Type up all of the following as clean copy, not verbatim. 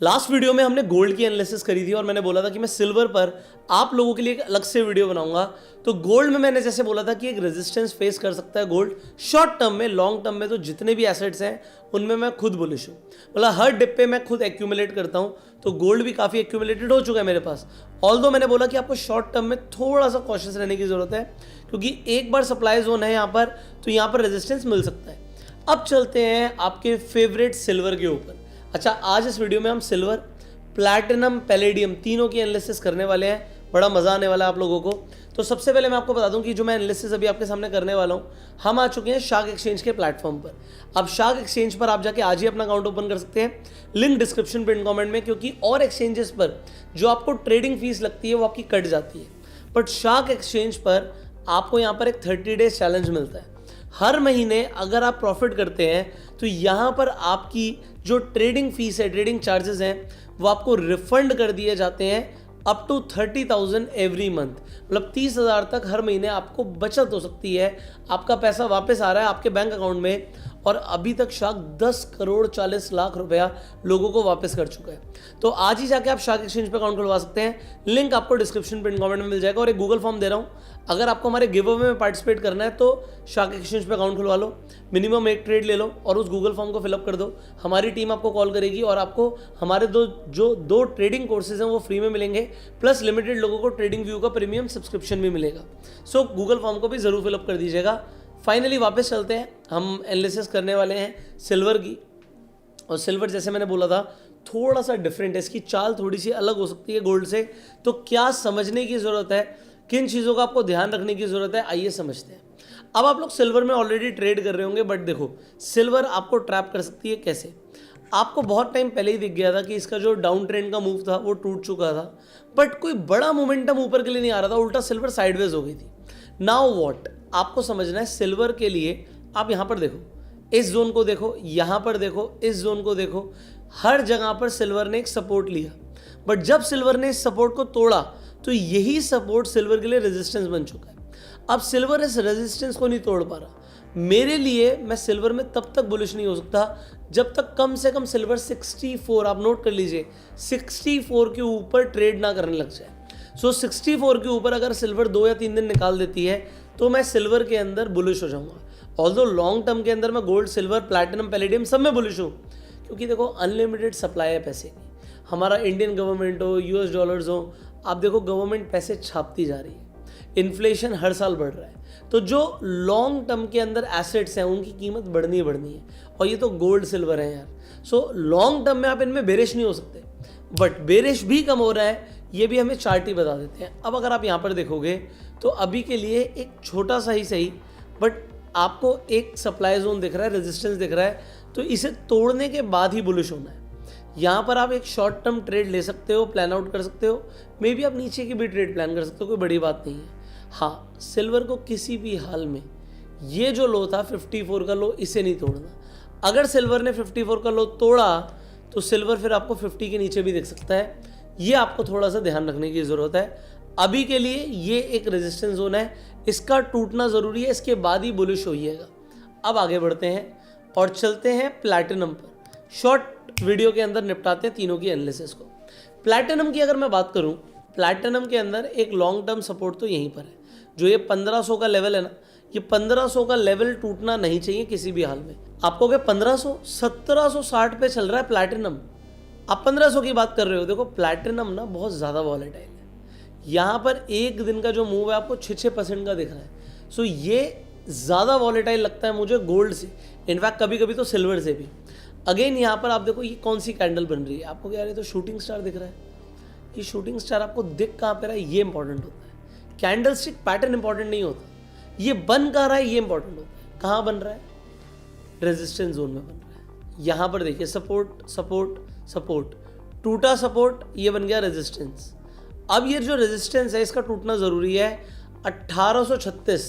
Last video में हमने gold की एनालिसिस करी थी और मैंने बोला था कि मैं सिल्वर पर आप लोगों के लिए एक अलग से वीडियो बनाऊंगा। तो गोल्ड में मैंने जैसे बोला था कि एक रेजिस्टेंस फेस कर सकता है गोल्ड शॉर्ट टर्म में, लॉन्ग टर्म में तो जितने भी एसेट्स हैं उनमें मैं खुद बुलिश हूँ। मतलब हर डिप पे मैं खुद एक्यूमुलेट करता हूँ, तो गोल्ड भी काफ़ी एक्यूमुलेटेड हो चुका है मेरे पास। ऑल्दो मैंने बोला कि आपको शॉर्ट टर्म में थोड़ा सा कॉशियस रहने की ज़रूरत है, क्योंकि एक बार सप्लाई जोन है यहाँ पर, तो यहाँ पर रेजिस्टेंस मिल सकता है। अब चलते हैं आपके फेवरेट सिल्वर के ऊपर। अच्छा, आज इस वीडियो में हम सिल्वर, प्लैटिनम, पैलेडियम तीनों की एनालिसिस करने वाले हैं। बड़ा मज़ा आने वाला है आप लोगों को। तो सबसे पहले मैं आपको बता दूं कि जो मैं एनालिसिस अभी आपके सामने करने वाला हूं, हम आ चुके हैं शार्क एक्सचेंज के प्लेटफॉर्म पर। अब शार्क एक्सचेंज पर आप जाके आज ही अपना अकाउंट ओपन कर सकते हैं, लिंक डिस्क्रिप्शन पिन कमेंट में, क्योंकि और एक्सचेंजेस पर जो आपको ट्रेडिंग फीस लगती है वो आपकी कट जाती है, बट शार्क एक्सचेंज पर आपको यहाँ पर एक 30 डेज चैलेंज मिलता है। हर महीने अगर आप प्रॉफिट करते हैं तो यहाँ पर आपकी जो ट्रेडिंग फीस है, ट्रेडिंग चार्जेस हैं, वो आपको रिफंड कर दिए जाते हैं अप टू 30,000 एवरी मंथ। मतलब 30,000 तक हर महीने आपको बचत हो सकती है, आपका पैसा वापस आ रहा है आपके बैंक अकाउंट में। और अभी तक शार्क 10 करोड़ 40 लाख रुपया लोगों को वापस कर चुका है। तो आज ही जाके आप शार्क एक्सचेंज पे अकाउंट खुलवा सकते हैं, लिंक आपको डिस्क्रिप्शन पिन कमेंट में मिल जाएगा। और एक गूगल फॉर्म दे रहा हूँ, अगर आपको हमारे गिव अवे में पार्टिसिपेट करना है तो शार्क एक्सचेंज पे अकाउंट खुलवा लो, मिनिमम एक ट्रेड ले लो और उस गूगल फॉर्म को फिलअप कर दो। हमारी टीम आपको कॉल करेगी और आपको हमारे दो ट्रेडिंग कोर्सेज हैं वो फ्री में मिलेंगे, प्लस लिमिटेड लोगों को ट्रेडिंग व्यू का प्रीमियम सब्सक्रिप्शन भी मिलेगा। सो गूगल फॉर्म को भी ज़रूर फिलअप कर दीजिएगा। फाइनली वापस चलते हैं, हम एनालिसिस करने वाले हैं सिल्वर की। और सिल्वर जैसे मैंने बोला था थोड़ा सा डिफरेंट है, इसकी चाल थोड़ी सी अलग हो सकती है गोल्ड से। तो क्या समझने की ज़रूरत है, किन चीज़ों का आपको ध्यान रखने की ज़रूरत है, आइए समझते हैं। अब आप लोग सिल्वर में ऑलरेडी ट्रेड कर रहे होंगे, बट देखो सिल्वर आपको ट्रैप कर सकती है कैसे। आपको बहुत टाइम पहले ही दिख गया था कि इसका जो डाउन ट्रेंड का मूव था वो टूट चुका था, बट कोई बड़ा मोमेंटम ऊपर के लिए नहीं आ रहा था, उल्टा सिल्वर साइडवेज हो गई थी। नाउ व्हाट आपको समझना है सिल्वर के लिए, आप यहाँ पर देखो, इस जोन को देखो, यहाँ पर देखो, इस जोन को देखो, हर जगह पर सिल्वर ने एक सपोर्ट लिया, बट जब सिल्वर ने इस सपोर्ट को तोड़ा तो यही सपोर्ट सिल्वर के लिए रेजिस्टेंस बन चुका है। अब सिल्वर इस रेजिस्टेंस को नहीं तोड़ पा रहा। मेरे लिए, मैं सिल्वर में तब तक बुलिश नहीं हो सकता जब तक कम से कम सिल्वर 64, आप नोट कर लीजिए, 64 के ऊपर ट्रेड ना करने लग जाए। सो 64 के ऊपर अगर सिल्वर 2 या 3 दिन निकाल देती है तो मैं सिल्वर के अंदर बुलिश हो जाऊंगा। ऑल्दो लॉन्ग टर्म के अंदर मैं गोल्ड, सिल्वर, प्लैटिनम, पैलेडियम सब में बुलिश हूँ, क्योंकि देखो अनलिमिटेड सप्लाई है पैसे की। हमारा इंडियन गवर्नमेंट हो, यूएस डॉलर्स हो, आप देखो गवर्नमेंट पैसे छापती जा रही है, इन्फ्लेशन हर साल बढ़ रहा है, तो जो लॉन्ग टर्म के अंदर एसेट्स हैं उनकी कीमत बढ़नी ही बढ़नी है। और ये तो गोल्ड सिल्वर है यार। सो लॉन्ग टर्म में आप इनमें बेरिश नहीं हो सकते, बट बेरिश भी कम हो रहा है, ये भी हमें चार्ट ही बता देते हैं। अब अगर आप यहाँ पर देखोगे तो अभी के लिए एक छोटा सा ही सही, बट आपको एक सप्लाई जोन दिख रहा है, रेजिस्टेंस दिख रहा है, तो इसे तोड़ने के बाद ही बुलिश होना है। यहाँ पर आप एक शॉर्ट टर्म ट्रेड ले सकते हो, प्लान आउट कर सकते हो, मे बी आप नीचे की भी ट्रेड प्लान कर सकते हो, कोई बड़ी बात नहीं है। हाँ, सिल्वर को किसी भी हाल में ये जो लो था 54 का लो, इसे नहीं तोड़ना। अगर सिल्वर ने 54 का लो तोड़ा तो सिल्वर फिर आपको 50 के नीचे भी दिख सकता है, ये आपको थोड़ा सा ध्यान रखने की ज़रूरत है। अभी के लिए ये एक रेजिस्टेंस जोन है, इसका टूटना ज़रूरी है, इसके बाद ही बुलिश होइएगा। अब आगे बढ़ते हैं और चलते हैं प्लैटिनम पर। शॉर्ट वीडियो के अंदर निपटाते हैं तीनों की एनालिसिस को। प्लैटिनम की अगर मैं बात करूं, प्लैटिनम के अंदर एक लॉन्ग टर्म सपोर्ट तो यहीं पर है, जो ये 1500 का लेवल है ना, ये 1500 का लेवल टूटना नहीं चाहिए किसी भी हाल में। आपको क्या 1500, 1760 पे चल रहा है प्लैटिनम, आप 1500 की बात कर रहे हो। देखो प्लैटिनम ना बहुत ज़्यादा वॉलेटाइल है, यहाँ पर एक दिन का जो मूव है आपको 6% का दिख रहा है। सो ये ज़्यादा वॉलेटाइल लगता है मुझे गोल्ड से, इनफैक्ट कभी कभी तो सिल्वर से भी। अगेन यहाँ पर आप देखो ये कौन सी कैंडल बन रही है, आपको क्या, ये तो शूटिंग स्टार दिख रहा है। ये शूटिंग स्टार आपको दिख कहाँ पे रहा है, ये इंपॉर्टेंट होता है। कैंडल स्टिक पैटर्न इंपॉर्टेंट नहीं होता, ये बन कहाँ रहा है ये इंपॉर्टेंट होता है। कहाँ बन रहा है, रेजिस्टेंस जोन में बन रहा है। यहाँ पर देखिए सपोर्ट सपोर्ट सपोर्ट, टूटा सपोर्ट, ये बन गया रेजिस्टेंस। अब ये जो रेजिस्टेंस है इसका टूटना ज़रूरी है 1836,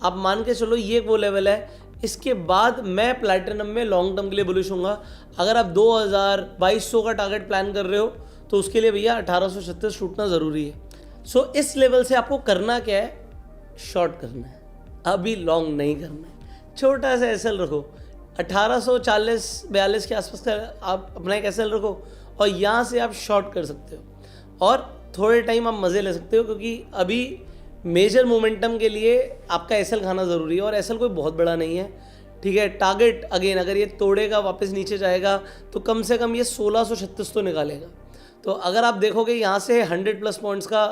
आप मान के चलो ये वो लेवल है। इसके बाद मैं प्लैटिनम में लॉन्ग टर्म के लिए बुलिश हूँगा। अगर आप 2200 का टारगेट प्लान कर रहे हो तो उसके लिए भैया 1836 टूटना ज़रूरी है। सो इस लेवल से आपको करना क्या है, शॉर्ट करना है, अभी लॉन्ग नहीं करना है। छोटा सा एसएल रखो, 1840-42 के आसपास का आप अपना एक एसएल रखो और यहाँ से आप शॉर्ट कर सकते हो और थोड़े टाइम आप मज़े ले सकते हो, क्योंकि अभी मेजर मोमेंटम के लिए आपका एसएल खाना ज़रूरी है और एसएल कोई बहुत बड़ा नहीं है, ठीक है। टारगेट अगेन अगर ये तोड़ेगा वापस नीचे जाएगा तो कम से कम ये 1636 तो निकालेगा। तो अगर आप देखोगे यहाँ से 100+ पॉइंट्स का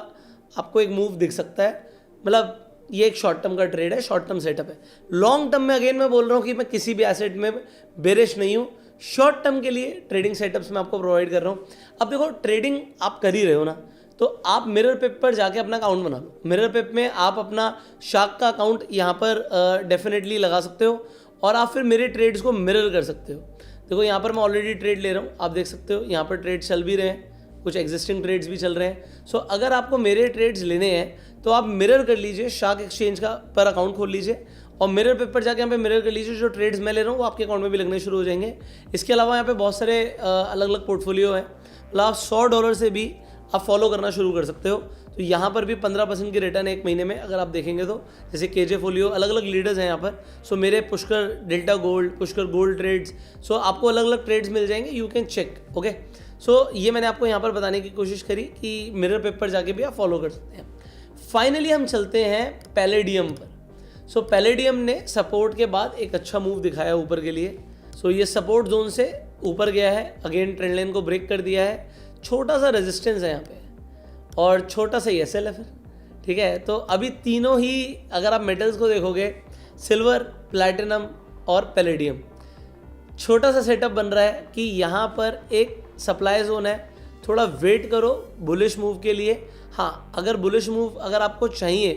आपको एक मूव दिख सकता है, मतलब ये एक शॉर्ट टर्म का ट्रेड है, शॉर्ट टर्म सेटअप है। लॉन्ग टर्म में अगेन मैं बोल रहा हूँ कि मैं किसी भी एसेट में बेरिश नहीं हूँ, शॉर्ट टर्म के लिए ट्रेडिंग सेटअप्स मैं आपको प्रोवाइड कर रहा हूँ। अब देखो ट्रेडिंग आप कर ही रहे हो ना, तो आप मिरर पेप पर जाके अपना अकाउंट बना लो। मिरर पेप में आप अपना शार्क का अकाउंट यहाँ पर डेफिनेटली लगा सकते हो और आप फिर मेरे ट्रेड्स को मिरर कर सकते हो। देखो यहाँ पर मैं ऑलरेडी ट्रेड ले रहा हूँ, आप देख सकते हो यहाँ पर ट्रेड चल भी रहे हैं, कुछ एग्जिस्टिंग ट्रेड्स भी चल रहे हैं। सो अगर आपको मेरे ट्रेड्स लेने हैं तो आप मिरर कर लीजिए, शार्क एक्सचेंज का पर अकाउंट खोल लीजिए और मिरर पेप पर जाके यहाँ पे मिरर कर लीजिए। जो ट्रेड्स मैं ले रहा हूँ वो आपके अकाउंट में भी लगने शुरू हो जाएंगे। इसके अलावा यहाँ पे बहुत सारे अलग अलग पोर्टफोलियो हैं, मतलब आप $100 से भी आप फॉलो करना शुरू कर सकते हो। तो यहाँ पर भी 15% की रिटर्न एक महीने में अगर आप देखेंगे तो, जैसे केजे फोलियो, अलग अलग लीडर्स हैं यहाँ पर। सो मेरे Pushkar delta gold, Pushkar gold trades, so आपको अलग अलग ट्रेड्स मिल जाएंगे, you can check. Okay, so ये मैंने आपको यहाँ पर बताने की कोशिश करी कि मिरर पेपर जाके भी आप फॉलो कर सकते हैं। फाइनली हम चलते हैं पैलेडियम पर। सो पैलेडियम ने सपोर्ट के बाद एक अच्छा मूव दिखाया ऊपर के लिए। सो ये सपोर्ट जोन से ऊपर गया है, अगेन ट्रेंड लाइन को ब्रेक कर दिया है, छोटा सा रेजिस्टेंस है यहाँ पे और छोटा सा एसएल है फिर, ठीक है। तो अभी तीनों ही अगर आप मेटल्स को देखोगे, सिल्वर, प्लैटिनम और पैलेडियम, छोटा सा सेटअप बन रहा है कि यहाँ पर एक सप्लाई जोन है, थोड़ा वेट करो बुलिश मूव के लिए। हाँ, अगर बुलिश मूव अगर आपको चाहिए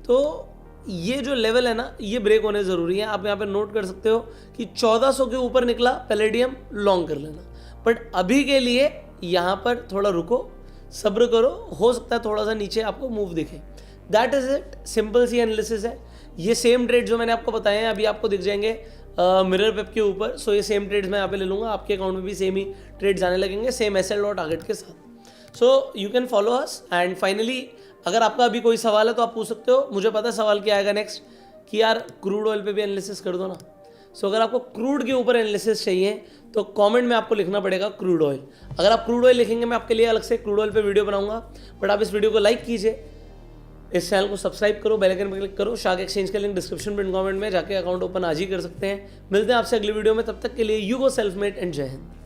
तो ये जो लेवल है ना, ये ब्रेक होने ज़रूरी है। आप यहाँ पे नोट कर सकते हो कि 1400 के ऊपर निकला पैलेडियम, लॉन्ग कर लेना। बट अभी के लिए यहाँ पर थोड़ा रुको, सब्र करो, हो सकता है थोड़ा सा नीचे आपको मूव दिखे। दैट इज़ इट, सिंपल सी एनालिसिस है। ये सेम ट्रेड जो मैंने आपको बताए हैं अभी आपको दिख जाएंगे मिरर पेप के ऊपर। सो ये सेम ट्रेड्स मैं यहाँ पे ले लूँगा, आपके अकाउंट में भी सेम ही ट्रेड्स आने लगेंगे, सेम एसएल और टारगेट के साथ। So you can follow us. And finally अगर आपका अभी कोई सवाल है तो आप पूछ सकते हो। मुझे पता है सवाल क्या आएगा नेक्स्ट, कि यार क्रूड ऑयल पे भी एनालिसिस कर दो ना। सो अगर आपको क्रूड के ऊपर एनालिसिस चाहिए तो कमेंट में आपको लिखना पड़ेगा क्रूड ऑयल। अगर आप क्रूड ऑयल लिखेंगे मैं आपके लिए अलग से क्रूड ऑयल पे वीडियो बनाऊंगा। बट आप इस वीडियो को लाइक कीजिए, इस चैनल को सब्सक्राइब करो, बेल आइकन पर क्लिक करो। शार्क एक्सचेंज का लिंक डिस्क्रिप्शन पिन कमेंट में जाके अकाउंट ओपन आज ही कर सकते हैं। मिलते हैं आपसे अगली वीडियो में, तब तक के लिए you go self made and जय हिंद।